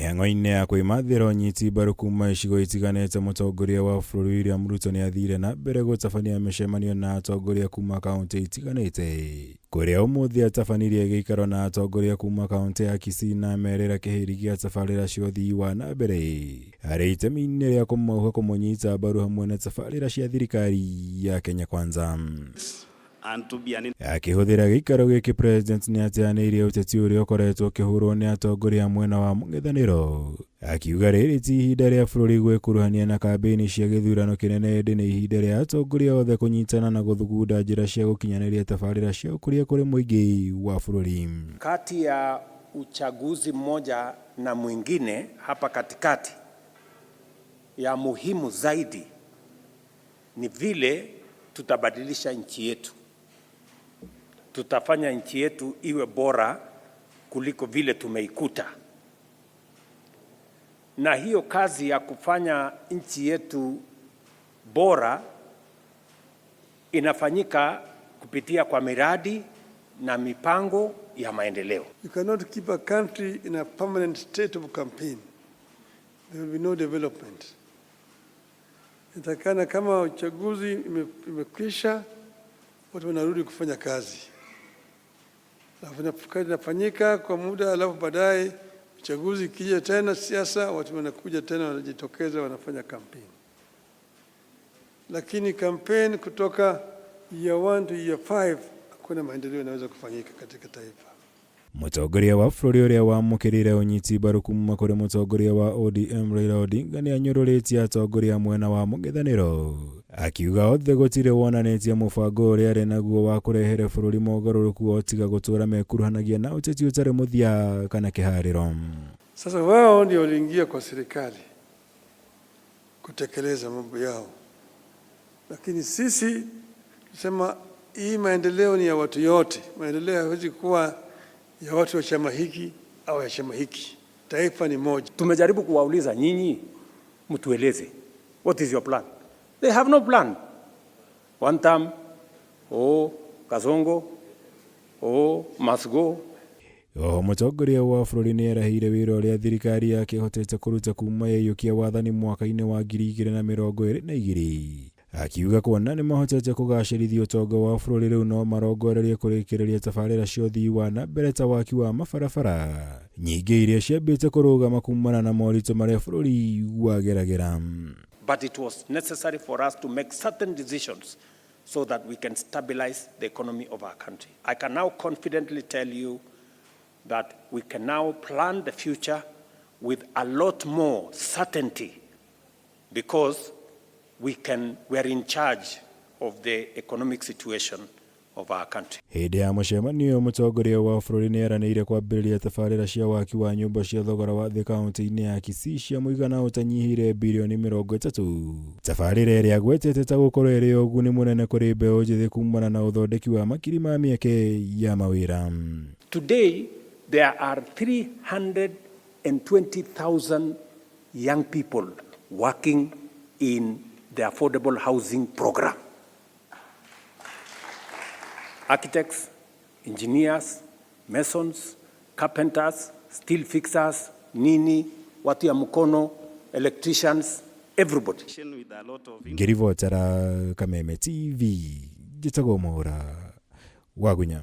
Mĩhang'o-inĩ ya kwĩmathĩra ũnyiti mbaru kuma icigo itiganĩte, mũtongoria wa bũrũri William Ruto nĩ athire na mbere gũtabania mĩcemanio na atongoria kuma kaunti itiganĩte, kũrĩa ũmũthĩ atabanirie gĩikaro na atongoria kuma kaunti ya Kisii na merĩra kĩhĩri gĩa tabarĩra cia ũthii wa na mbere harĩ itemi-inĩ rĩa kũmauha kũmũnyita mbaru hamwe na tabarĩra cia thirikari ya Kenya Kwanza. Akĩhũthĩra gĩikaro gĩkĩ, President nĩ ateanĩirie ũteti ũrĩa ũkoretwo ũkĩhũrwo nĩ atongoria mwena wa mũng'ethanĩro, akiuga rĩrĩ ti ihinda rĩa bũrũri gwĩkuruhania na kambĩini cia gĩthurano kĩnene, ĩndĩ nĩ ihinda rĩa atongoria othe kũnyitana na gũthugunda njĩra cia gũkinyanĩria tabarĩra cia ũkũria kũrĩ mũingĩ wa bũrũri. Kati ya uchaguzi mmoja na mwingine hapa katikati, ya muhimu zaidi ni vile tutabadilisha nchi yetu. Tutafanya nchi yetu iwe bora kuliko vile tumeikuta. Na hiyo kazi ya kufanya nchi yetu bora inafanyika kupitia kwa miradi na mipango ya maendeleo. You cannot keep a country in a permanent state of campaign. There will be no development. Itakana kama uchaguzi imekwisha, watu wanarudi kufanya kazi. Kazi inafanyika kwa muda, alafu baadaye uchaguzi kija tena, siasa, watu wanakuja tena, wanajitokeza, wanafanya kampeni. Lakini kampeni kutoka year 1 to year 5 hakuna maendeleo yanaweza kufanyika katika taifa. Mũtongoria wa bũrũri ũrĩa wamũkĩrire ũnyiti mbaru kuma kũrĩ mũtongoria wa ODM Raila Odinga nĩ anyũrũrĩtie atongoria mwena wa mũng'ethanĩro, akiuga othe gũtirĩ wonanĩtie mũbango ũrĩa arĩ naguo wa kũrehere bũrũri mogarũrũku o tiga gũtũũra mekuruhanagia na ũteti ũtarĩ mũthia kana kĩharĩro. Sasa wao ndio waliingia kwa serikali kutekeleza mambo yao, lakini sisi tusema hii maendeleo ni ya watu yote. Maendeleo hawezi kuwa ya watu wa chama hiki au ya chama hiki. Taifa ni moja. Tumejaribu kuwauliza nyinyi, mtueleze, what is your plan? They have no plan. One term, Kasongo, must go. Mũtongoria wa bũrũri nĩ erahĩire wĩra ũrĩa thirikari yake ĩhotete kũruta kuma yaiyũkia wathani mwaka-inĩ wa 2022, akiuga kuona nĩ mahotete kũgacĩrithia ũtonga wa bũrũri, rĩu no marongorerie kũrĩkĩrĩria tabarĩra cia ũthii wa na mbere ta waki wa mabarabara nyingĩ iria ciambĩte kũrũgama kumana na moritũ marĩa bũrũri wageragĩra. But it was necessary for us to make certain decisions so that we can stabilize the economy of our country. I can now confidently tell you that we can now plan the future with a lot more certainty because we are in charge of the economic situation of our country. Hĩndĩ ya mũcemanio, mũtongoria wa bũrũri nĩ eranĩire kwambĩrĩria tabarĩra cia waki wa nyũmba cia thogora wa thĩ kaunti-inĩ ya Kisii cia mũigana ũtanyihĩire birioni 30. Tabarĩra ĩrĩa agwetete ta gũkorwo ĩrĩ ũguni mũnene kũrĩ mbeũ njĩthĩ kumana na ũthondeki wa makiri ma mĩeke ya mawĩra. Today there are 320,000 young people working in the affordable housing program. Architects, engineers, masons, carpenters, steel fixers, watu ya mkono, electricians, everybody. Ngĩribotera Kameme TV, njĩtagwo Mwaũra Wagunya.